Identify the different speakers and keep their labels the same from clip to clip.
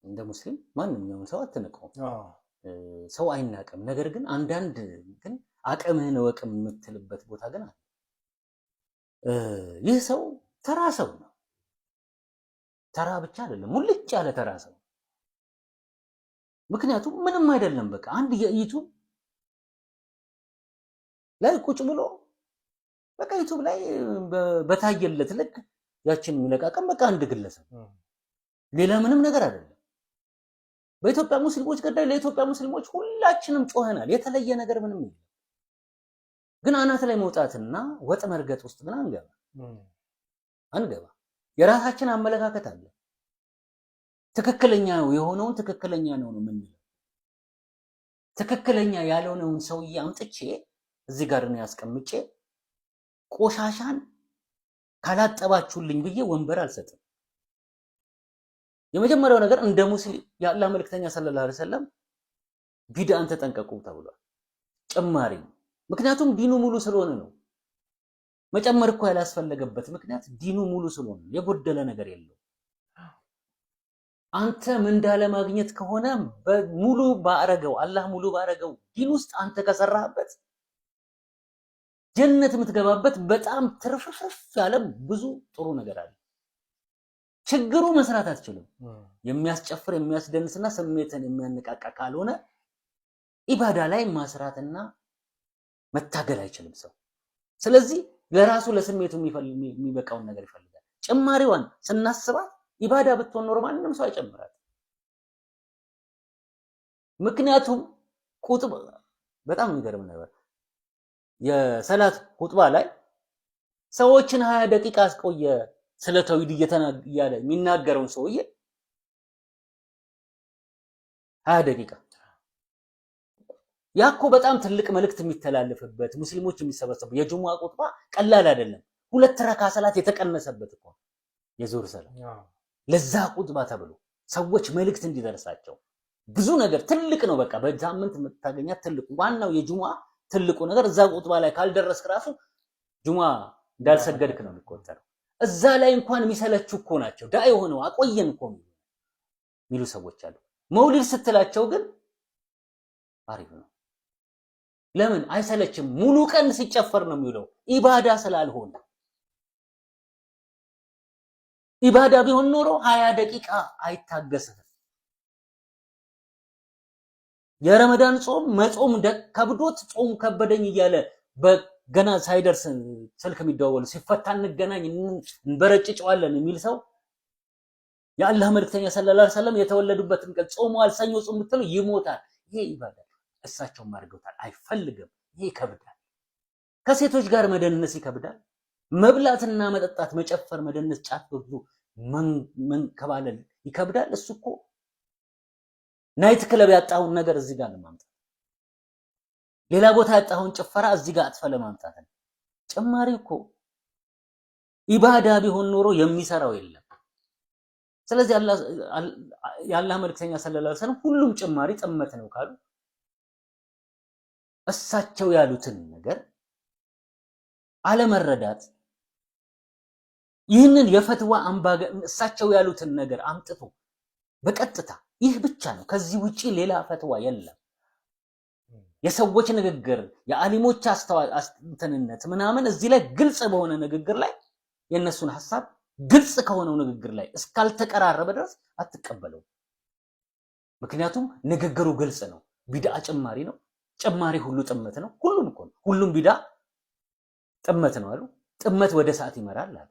Speaker 1: እንደ ሙስሊም ማንኛውም ሰው አትነቀውም። ሰው አይናቀም። ነገር ግን አንዳንድ ግን አቅምህን ወቅ የምትልበት ቦታ ግን አለ። ይህ ሰው ተራ ሰው ነው። ተራ ብቻ አይደለም፣ ሙልጭ ያለ ተራ ሰው። ምክንያቱም ምንም አይደለም። በቃ አንድ የዩቲዩብ ላይ ቁጭ ብሎ በቃ ዩቲዩብ ላይ በታየለት ልክ ያችን የሚለቃቀም በቃ አንድ ግለሰብ፣ ሌላ ምንም ነገር አይደለም። በኢትዮጵያ ሙስሊሞች ጉዳይ ለኢትዮጵያ ሙስሊሞች ሁላችንም ጮኸናል። የተለየ ነገር ምንም የለም። ግን አናት ላይ መውጣትና ወጥ መርገጥ ውስጥ ግን አንገባ። የራሳችን አመለካከት አለ። ትክክለኛ የሆነውን ትክክለኛ ነው የምንለው። ትክክለኛ ያልሆነውን ሰውዬ አምጥቼ እዚህ ጋር ነው ያስቀምጬ ቆሻሻን ካላጠባችሁልኝ ብዬ ወንበር አልሰጥም። የመጀመሪያው ነገር እንደ ሙስሊም የአላህ መልእክተኛ ሰለላሁ ዐለይሂ ወሰለም ቢድአን ተጠንቀቁ ተብሏል። ጭማሪ። ምክንያቱም ዲኑ ሙሉ ስለሆነ ነው። መጨመር እኮ ያላስፈለገበት ምክንያት ዲኑ ሙሉ ስለሆነ የጎደለ ነገር የለው። አንተ ምንዳ ለማግኘት ከሆነ ሙሉ ባረገው አላህ ሙሉ ባረገው ዲን ውስጥ አንተ ከሰራህበት ጀነት የምትገባበት በጣም ትርፍርፍ ያለ ብዙ ጥሩ ነገር አለ። ችግሩ መስራት አትችልም። የሚያስጨፍር የሚያስደንስና ስሜትን የሚያነቃቃ ካልሆነ ኢባዳ ላይ ማስራትና መታገል አይችልም ሰው። ስለዚህ ለራሱ ለስሜቱ የሚበቃውን ነገር ይፈልጋል። ጭማሪዋን ስናስባት ኢባዳ ብትሆን ኖሮ ማንንም ሰው አይጨምራት። ምክንያቱም ቁጥባ በጣም የሚገርም ነበር። የሰላት ኹጥባ ላይ ሰዎችን 20 ደቂቃ አስቆየ ስለ ተውሂድ እያለ የሚናገረውን ሰውዬ 20 ደቂቃ ያኮ በጣም ትልቅ መልእክት የሚተላለፍበት ሙስሊሞች የሚሰበሰቡ የጁሙአ ኹጥባ ቀላል አይደለም። 2 ረካ ሰላት የተቀነሰበት እኮ የዙር ሰላት ለዛ ኹጥባ ተብሎ ሰዎች መልእክት እንዲደርሳቸው ብዙ ነገር ትልቅ ነው። በቃ በሳምንት የምታገኛት ትልቁ ዋናው የጁሙአ ትልቁ ነገር እዛ ኹጥባ ላይ ካልደረስክ ራሱ ጁሙአ እንዳልሰገድክ ነው የሚቆጠረው። እዛ ላይ እንኳን የሚሰለቹ እኮ ናቸው። ዳይ ሆነው አቆየን እኮ የሚሉ ሰዎች አሉ። መውሊድ ስትላቸው ግን አሪፍ ነው። ለምን አይሰለችም? ሙሉ ቀን ሲጨፈር ነው የሚውለው። ኢባዳ ስላልሆነ። ኢባዳ ቢሆን ኖሮ 20 ደቂቃ አይታገስም። የረመዳን ጾም መጾም ከብዶት ጾም ከበደኝ እያለ በገና ሳይደርስ ስልክ የሚደዋወሉ ሲፈታ እንገናኝ እንበረጭጨዋለን የሚል ሰው የአላህ መልእክተኛ ሰለላሁ ዐለይሂ ወሰለም የተወለዱበትን ቀን ጾመዋል፣ ሰኞ ጾም ብትሉ ይሞታል። ይሄ ኢባዳ እሳቸውም አድርገውታል። አይፈልግም። ይሄ ይከብዳል። ከሴቶች ጋር መደነስ ይከብዳል። መብላትና መጠጣት፣ መጨፈር፣ መደነስ፣ ጫት ብዙ መንከባለል ይከብዳል። እሱ እኮ ናይት ክለብ ያጣውን ነገር እዚህ ጋር ለማምጣት፣ ሌላ ቦታ ያጣውን ጭፈራ እዚህ ጋር አጥፈ ለማምጣት ነው። ጭማሪ እኮ ኢባዳ ቢሆን ኖሮ የሚሰራው የለም። ስለዚህ የአላህ መልእክተኛ ሰለላሁ ዐለይሂ ወሰለም ሁሉም ጭማሪ ጥመት ነው ካሉ እሳቸው ያሉትን ነገር አለመረዳት፣ ይህንን የፈትዋ እሳቸው ያሉትን ነገር አምጥቶ በቀጥታ ይህ ብቻ ነው፣ ከዚህ ውጪ ሌላ ፈትዋ የለም። የሰዎች ንግግር የአሊሞች አስተንተንነት ምናምን እዚህ ላይ ግልጽ በሆነ ንግግር ላይ የነሱን ሐሳብ ግልጽ ከሆነው ንግግር ላይ እስካልተቀራረበ ድረስ አትቀበለው። ምክንያቱም ንግግሩ ግልጽ ነው። ቢድዓ ጭማሪ ነው። ጭማሪ ሁሉ ጥመት ነው። ሁሉም እኮ ነው። ሁሉም ቢድዓ ጥመት ነው አሉ። ጥመት ወደ ሰዓት ይመራል አሉ።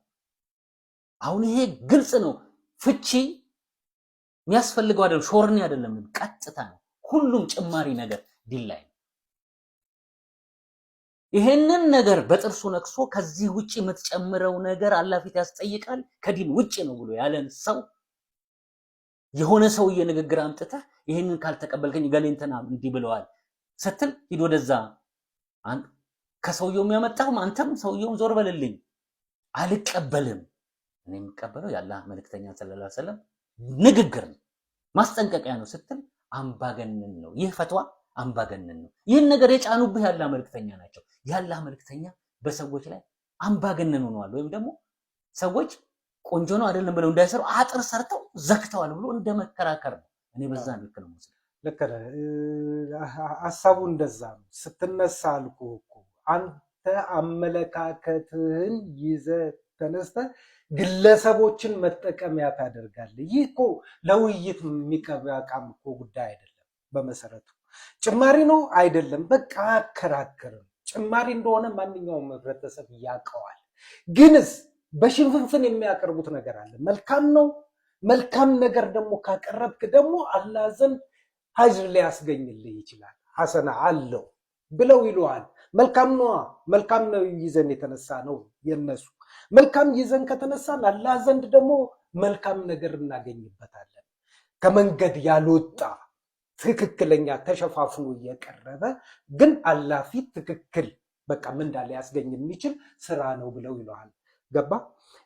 Speaker 1: አሁን ይሄ ግልጽ ነው። ፍቺ የሚያስፈልገው አይደለም፣ ሾርኒ አይደለም፣ ቀጥታ ነው። ሁሉም ጭማሪ ነገር ዲን ላይ ነው። ይሄንን ነገር በጥርሱ ነክሶ ከዚህ ውጪ የምትጨምረው ነገር አላህ ፊት ያስጠይቃል፣ ከዲን ውጪ ነው ብሎ ያለን ሰው የሆነ ሰውዬ ንግግር አምጥተህ ይሄንን ካልተቀበልከኝ ገሌንተና እንዲህ ብለዋል ስትል ሂድ ወደዛ ከሰውየው የሚያመጣው አንተም ሰውየውን ዞር በልልኝ አልቀበልም። እኔ የምቀበለው የአላህ መልእክተኛ ሰለላሁ ዐለይሂ ወሰለም ንግግር ነው፣ ማስጠንቀቂያ ነው ስትል አምባገነን ነው። ይህ ፈትዋ አምባገነን ነው። ይህን ነገር የጫኑብህ የአላህ መልእክተኛ ናቸው። የአላህ መልእክተኛ በሰዎች ላይ አምባገነን ሆነዋል፣ ወይም ደግሞ ሰዎች ቆንጆ ነው አይደለም ብለው እንዳይሰሩ አጥር ሰርተው ዘግተዋል ብሎ እንደመከራከር ነው። እኔ በዛ ልክ ነው ማለት
Speaker 2: ልክ ነህ። ሐሳቡ እንደዛ ነው። ስትነሳ አልኩህ እኮ አንተ አመለካከትህን ይዘህ ተነስተህ ግለሰቦችን መጠቀሚያ ታደርጋለህ። ይህ እኮ ለውይይት የሚቀባቃም እኮ ጉዳይ አይደለም። በመሰረቱ ጭማሪ ነው አይደለም፣ በቃ አከራከርም። ጭማሪ እንደሆነ ማንኛውም ህብረተሰብ ያውቀዋል። ግንስ በሽንፍንፍን የሚያቀርቡት ነገር አለ። መልካም ነው። መልካም ነገር ደግሞ ካቀረብክ ደግሞ አላህ ዘንድ ሀጅር ሊያስገኝልህ ይችላል። ሐሰና አለው ብለው ይለዋል። መልካም ነው። መልካም ነው ይዘን የተነሳ ነው የነሱ መልካም ይዘን ከተነሳን አላህ ዘንድ ደግሞ መልካም ነገር እናገኝበታለን። ከመንገድ ያልወጣ ትክክለኛ ተሸፋፍኖ እየቀረበ ግን አላህ ፊት ትክክል በቃ ምንዳ ሊያስገኝ የሚችል ስራ ነው ብለው ይለዋል። ገባ?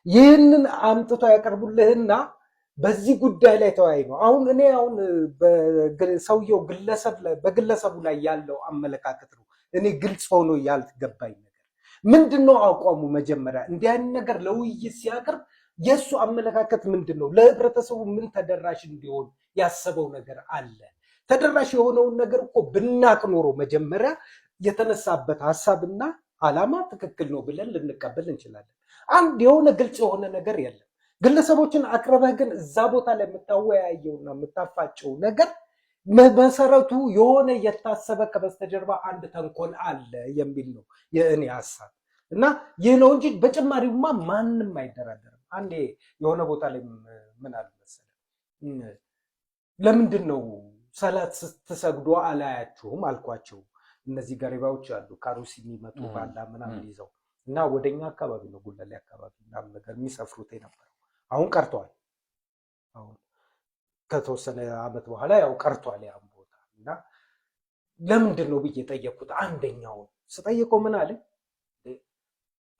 Speaker 2: ይህንን አምጥቶ ያቀርቡልህና በዚህ ጉዳይ ላይ ተወያይ ነው። አሁን እኔ ሰውየው በግለሰቡ ላይ ያለው አመለካከት ነው እኔ ግልጽ ሆኖ ያልገባኝ ነገር ምንድነው? አቋሙ መጀመሪያ እንዲህ አይነት ነገር ለውይይት ሲያቀርብ የእሱ አመለካከት ምንድን ነው? ለህብረተሰቡ ምን ተደራሽ እንዲሆን ያሰበው ነገር አለ? ተደራሽ የሆነውን ነገር እኮ ብናቅ ኖሮ መጀመሪያ የተነሳበት ሀሳብና አላማ ትክክል ነው ብለን ልንቀበል እንችላለን። አንድ የሆነ ግልጽ የሆነ ነገር የለም። ግለሰቦችን አቅርበህ ግን እዛ ቦታ ላይ የምታወያየውና የምታፋጨው ነገር መሰረቱ የሆነ የታሰበ ከበስተጀርባ አንድ ተንኮል አለ የሚል ነው የእኔ ሀሳብ እና ይህ ነው እንጂ በጭማሪውማ ማንም አይደራደርም። አንዴ የሆነ ቦታ ላይ ምን አለ መሰለህ፣ ለምንድን ነው ሰላት ስትሰግዱ አላያችሁም አልኳቸው። እነዚህ ገሪባዎች አሉ ከአሩሲ የሚመጡ ባላ ምናምን ይዘው እና ወደኛ አካባቢ ነው ጉለሌ አካባቢ ምናምን ነገር የሚሰፍሩት የነበረው። አሁን ቀርቷል። አሁን ከተወሰነ ዓመት በኋላ ያው ቀርቷል ያን ቦታ እና ለምንድን ነው ብዬ ጠየቅኩት። አንደኛውን ስጠይቀው ምን አለ፣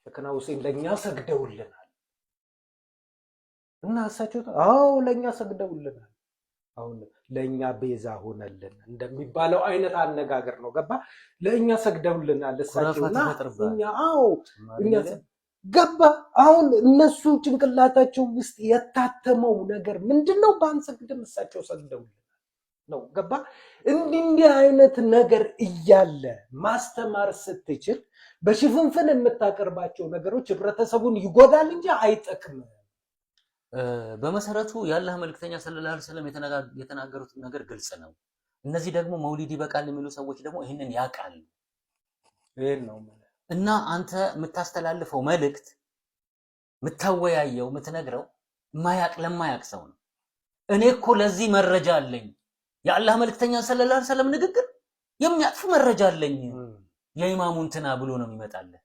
Speaker 2: ሸክና ሁሴን ለእኛ ሰግደውልናል እና እሳቸው አዎ ለእኛ ሰግደውልናል፣ አሁን ለእኛ ቤዛ ሆነልን እንደሚባለው አይነት አነጋገር ነው። ገባ? ለእኛ ሰግደውልናል እሳቸውና እኛ አዎ እኛ ገባ? አሁን እነሱ ጭንቅላታቸው ውስጥ የታተመው ነገር ምንድነው? ባንሰግድም እሳቸው ሰግደውልናል ነው። ገባ? እንዲህ አይነት ነገር እያለ ማስተማር ስትችል በሽፍንፍን የምታቀርባቸው ነገሮች ህብረተሰቡን ይጎዳል እንጂ አይጠቅምም።
Speaker 1: በመሰረቱ የአላህ መልክተኛ ሰለላሁ ዐለይሂ ወሰለም የተናገሩት ነገር ግልጽ ነው። እነዚህ ደግሞ መውሊድ ይበቃል የሚሉ ሰዎች ደግሞ ይህንን ያውቃሉ።
Speaker 2: ይሄን ነው
Speaker 1: እና አንተ የምታስተላልፈው መልእክት የምታወያየው የምትነግረው ለማያቅ ሰው ነው። እኔ እኮ ለዚህ መረጃ አለኝ፣ የአላህ መልክተኛ ሰለላሁ ዐለይሂ ወሰለም ንግግር የሚያጥፍ መረጃ አለኝ የኢማሙ እንትና ብሎ ነው የሚመጣልህ።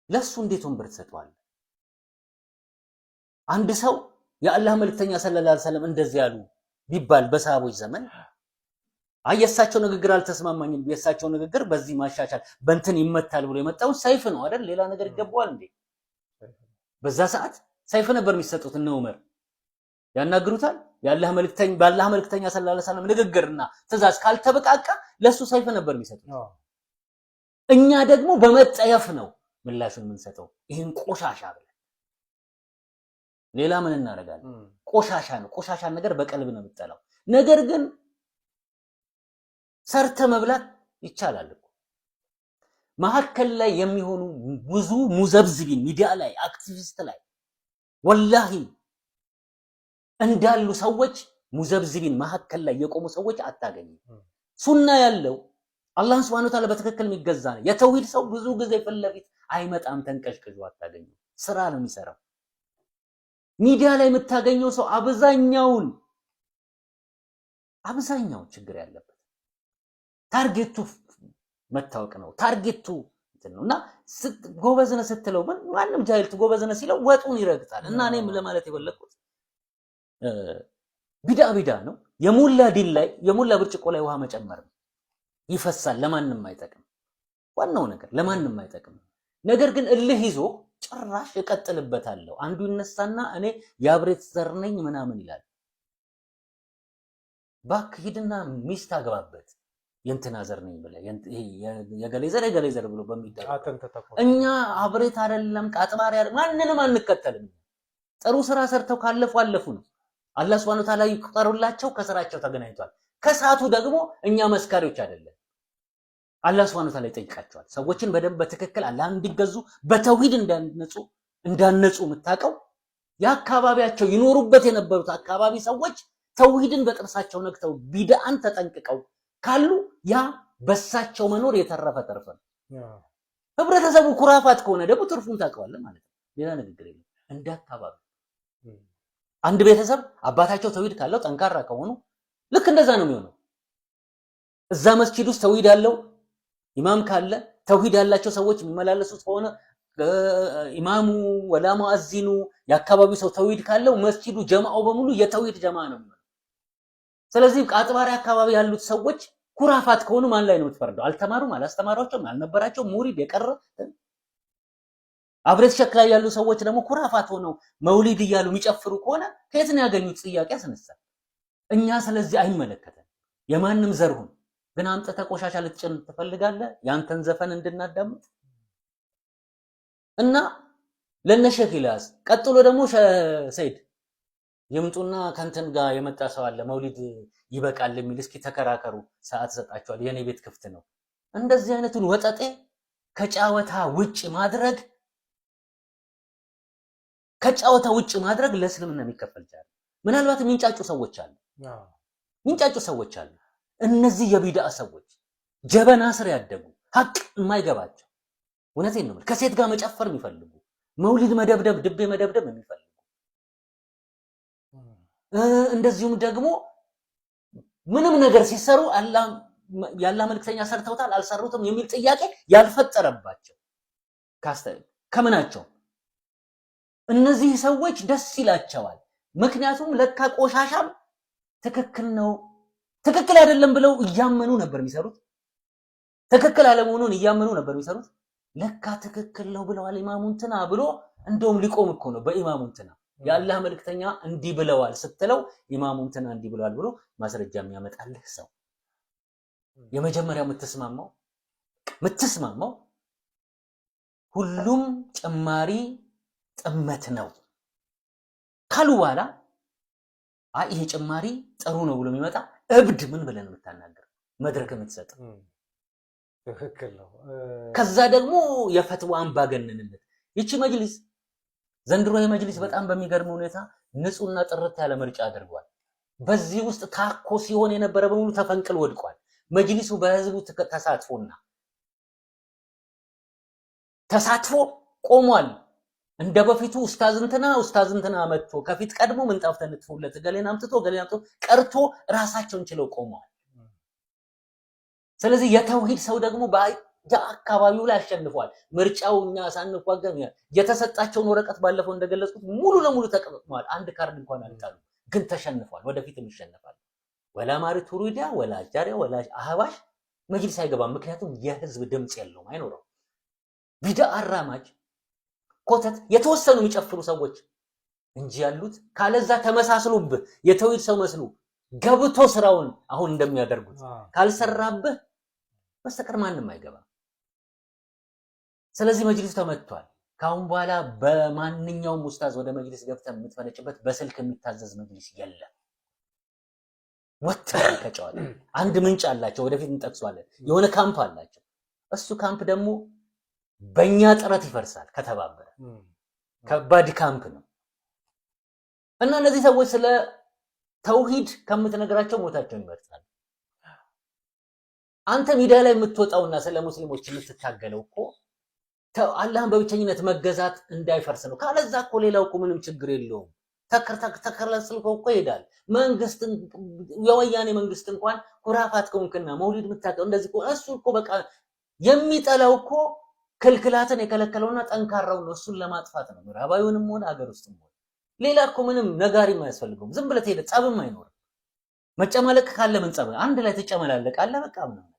Speaker 1: ለሱ እንዴት ወንበር ትሰጠዋለህ? አንድ ሰው የአላህ መልክተኛ ሰለላሁ ዐለይሂ ወሰለም እንደዚህ ያሉ ቢባል በሰሃቦች ዘመን የእሳቸው ንግግር አልተስማማኝም፣ የእሳቸው ንግግር በዚህ ማሻሻል በእንትን ይመታል ብሎ የመጣው ሰይፍ ነው አይደል? ሌላ ነገር ይገባዋል እንዴ? በዛ ሰዓት ሰይፍ ነበር የሚሰጡት። እነ ዑመር ያናግሩታል። በአላህ መልክተኛ ሰለላሁ ዐለይሂ ወሰለም ንግግርና ትእዛዝ ካልተበቃቃ ለሱ ሰይፍ ነበር የሚሰጡት። እኛ ደግሞ በመጠየፍ ነው ምላሹን የምንሰጠው። ይህን ቆሻሻ ብለን ሌላ ምን እናደርጋለን? ቆሻሻ ነው። ቆሻሻን ነገር በቀልብ ነው የምጠላው። ነገር ግን ሰርተ መብላት ይቻላል እኮ። መሀከል ላይ የሚሆኑ ብዙ ሙዘብዝቢን ሚዲያ ላይ አክቲቪስት ላይ ወላሂ እንዳሉ ሰዎች ሙዘብዝቢን መሀከል ላይ የቆሙ ሰዎች አታገኝም። ሱና ያለው አላህ Subhanahu Wa Ta'ala በትክክል የሚገዛ ነው። የተውሂድ ሰው ብዙ ጊዜ ፊት ለፊት አይመጣም፣ ተንቀሽቅሾ አታገኝም። ስራ ነው የሚሰራው። ሚዲያ ላይ የምታገኘው ሰው አብዛኛው ችግር ያለበት ታርጌቱ መታወቅ ነው። ታርጌቱ ነውና ጎበዝነ ስትለው ማንም ጃሂል ጎበዝነ ሲለው ወጡን ይረግጣል። እና እኔም ለማለት የፈለኩት ቢዳ ነው። የሞላ ብርጭቆ ላይ ውሃ መጨመር ነው። ይፈሳል፣ ለማንም አይጠቅም። ዋናው ነገር ለማንም አይጠቅም። ነገር ግን እልህ ይዞ ጭራሽ እቀጥልበታለሁ። አንዱ ይነሳና እኔ የአብሬት ዘር ነኝ ምናምን ይላል። እባክህ ሂድና ሚስት አግባበት የእንትና ዘር ነኝ ብለህ የገሌ ዘር ብሎ በሚደረግ እኛ አብሬት አይደለም ቃጥባሪ አይደለም ማንንም አንከተልም። ጥሩ ስራ ሰርተው ካለፉ አለፉ ነው። አላህ Subhanahu Wa Ta'ala ይቆጠሩላቸው ከስራቸው ተገናኝቷል። ከሳቱ ደግሞ እኛ መስካሪዎች አይደለም። አላህ Subhanahu Wa Ta'ala ይጠይቃቸዋል። ሰዎችን በደንብ በትክክል አላህ እንዲገዙ በተውሂድ እንዳነጹ የምታውቀው የአካባቢያቸው ይኖሩበት የነበሩት አካባቢ ሰዎች ተውሂድን በጥርሳቸው ነክተው ቢድአን ተጠንቅቀው ካሉ ያ በሳቸው መኖር የተረፈ ተርፈ ነው። ህብረተሰቡ ኩራፋት ከሆነ ደግሞ ትርፉን ታውቀዋለህ ማለት ነው። ሌላ ንግግር የለም። እንደ አካባቢ አንድ ቤተሰብ አባታቸው ተውሂድ ካለው ጠንካራ ከሆኑ ልክ እንደዛ ነው የሚሆነው። እዛ መስጂድ ውስጥ ተውሂድ ያለው ኢማም ካለ ተውሂድ ያላቸው ሰዎች የሚመላለሱት ከሆነ ኢማሙ ወላ ሙአዚኑ የአካባቢው ሰው ተውሂድ ካለው መስጂዱ ጀማዓው በሙሉ የተውሂድ ጀማዓ ነው የሚሆነው። ስለዚህ ቃጥባሪ አካባቢ ያሉት ሰዎች ኩራፋት ከሆኑ ማን ላይ ነው የምትፈርደው? አልተማሩም፣ አላስተማሯቸውም፣ አልነበራቸውም ሙሪድ የቀረ አብሬት ሸክ ላይ ያሉ ሰዎች ደግሞ ኩራፋት ሆነው መውሊድ እያሉ የሚጨፍሩ ከሆነ ከየት ነው ያገኙት ጥያቄ ያስነሳል። እኛ ስለዚህ አይመለከተን የማንም ዘርሁን ግን አምጥተህ ቆሻሻ ልትጭን ትፈልጋለህ ያንተን ዘፈን እንድናዳምጥ እና ለነሸክ ኢልያስ ቀጥሎ ደግሞ ሰይድ ይምጡና ከንተን ጋር የመጣ ሰው አለ መውሊድ ይበቃል የሚል እስኪ ተከራከሩ፣ ሰዓት ሰጣቸዋል፣ የኔ ቤት ክፍት ነው። እንደዚህ አይነቱን ወጠጤ ከጫወታ ውጭ ማድረግ ለእስልምና የሚከፈል ይችላል። ምናልባት የሚንጫጩ ሰዎች አሉ። እነዚህ የቢድዓ ሰዎች ጀበና ስር ያደጉ ሀቅ የማይገባቸው እውነቴን ነው ከሴት ጋር መጨፈር የሚፈልጉ መውሊድ መደብደብ ድቤ መደብደብ የሚፈልጉ እንደዚሁም ደግሞ ምንም ነገር ሲሰሩ ያላህ መልክተኛ ሰርተውታል አልሰሩትም የሚል ጥያቄ ያልፈጠረባቸው ከምናቸው እነዚህ ሰዎች ደስ ይላቸዋል። ምክንያቱም ለካ ቆሻሻም ትክክል ነው ትክክል አይደለም ብለው እያመኑ ነበር የሚሰሩት። ትክክል አለመሆኑን እያመኑ ነበር የሚሰሩት። ለካ ትክክል ነው ብለዋል ኢማሙንትና ብሎ እንደውም ሊቆም እኮ ነው በኢማሙንትና የአላህ መልክተኛ እንዲህ ብለዋል ስትለው ኢማሙንትና እንዲህ ብለዋል ብሎ ማስረጃ የሚያመጣልህ ሰው የመጀመሪያው የምትስማማው ሁሉም ጭማሪ ጥመት ነው ካሉ በኋላ ይሄ ጭማሪ ጥሩ ነው ብሎ የሚመጣ እብድ ምን ብለን የምታናገር መድረክ የምትሰጥ
Speaker 2: ትክክል ነው።
Speaker 1: ከዛ ደግሞ የፈትዋ አምባገነንነት ይቺ መጅሊስ ዘንድሮ የመጅሊስ በጣም በሚገርም ሁኔታ ንጹህና ጥርት ያለ ምርጫ አድርጓል። በዚህ ውስጥ ታኮ ሲሆን የነበረ በሙሉ ተፈንቅል ወድቋል። መጅሊሱ በህዝቡ ተሳትፎ ቆሟል። እንደ በፊቱ ኡስታዝንትና መጥቶ ከፊት ቀድሞ ምንጣፍ ተነጥፎለት ገሌን አምጥቶ ቀርቶ ራሳቸውን ችለው ቆመዋል። ስለዚህ የተውሂድ ሰው ደግሞ በአካባቢው ላይ አሸንፏል። ምርጫው እኛ ሳንዋጋም የተሰጣቸውን ወረቀት ባለፈው እንደገለጽኩት ሙሉ ለሙሉ ተቀምጧል። አንድ ካርድ እንኳን አልጣሉ፣ ግን ተሸንፏል። ወደፊትም ይሸነፋል። ወላ ማሪቱ ሩዲያ ወላ ጃሪያ ወላ አህባሽ መጅሊስ አይገባም። ምክንያቱም የህዝብ ድምጽ የለውም፣ አይኖረው። ቢድዓ አራማጅ ኮተት የተወሰኑ የሚጨፍሩ ሰዎች እንጂ ያሉት ካለዛ ተመሳስሉብህ የተውሂድ ሰው መስሉ ገብቶ ስራውን አሁን እንደሚያደርጉት ካልሰራብህ በስተቀር ማንም አይገባም። ስለዚህ መጅሊሱ ተመቷል። ካሁን በኋላ በማንኛውም ኡስታዝ ወደ መጅሊስ ገብተህ የምትፈነጭበት በስልክ የሚታዘዝ መጅሊስ የለም። ወጣ ከጨዋታ አንድ ምንጭ አላቸው፣ ወደፊት እንጠቅሷለን። የሆነ ካምፕ አላቸው። እሱ ካምፕ ደግሞ በእኛ ጥረት ይፈርሳል ከተባበረ። ከባድ ካምፕ ነው እና እነዚህ ሰዎች ስለ ተውሂድ ከምትነግራቸው ሞታቸውን ይመርጣሉ። አንተ ሚዲያ ላይ የምትወጣውና ስለ ሙስሊሞች የምትታገለው እኮ አላህን በብቸኝነት መገዛት እንዳይፈርስ ነው። ካለዛ እኮ ሌላው እኮ ምንም ችግር የለውም። ተከለስልከው እኮ ይሄዳል። መንግስትን የወያኔ መንግስት እንኳን ኩራፋት ከሆንክና መውሊድ የምታቀው እንደዚህ እኮ እሱ እኮ በቃ የሚጠላው እኮ ክልክላትን የከለከለውና ጠንካራው ነው። እሱን ለማጥፋት ነው። ምዕራባዊውንም ሆነ ሀገር ውስጥም ሆነ ሌላ እኮ ምንም ነጋሪም አያስፈልገውም። ዝም ብለህ ሄደህ ጸብም አይኖርም። መጨማለቅ ካለ ምን ጸብ አንድ ላይ ትጨመላለቃለህ። በቃ ምናምን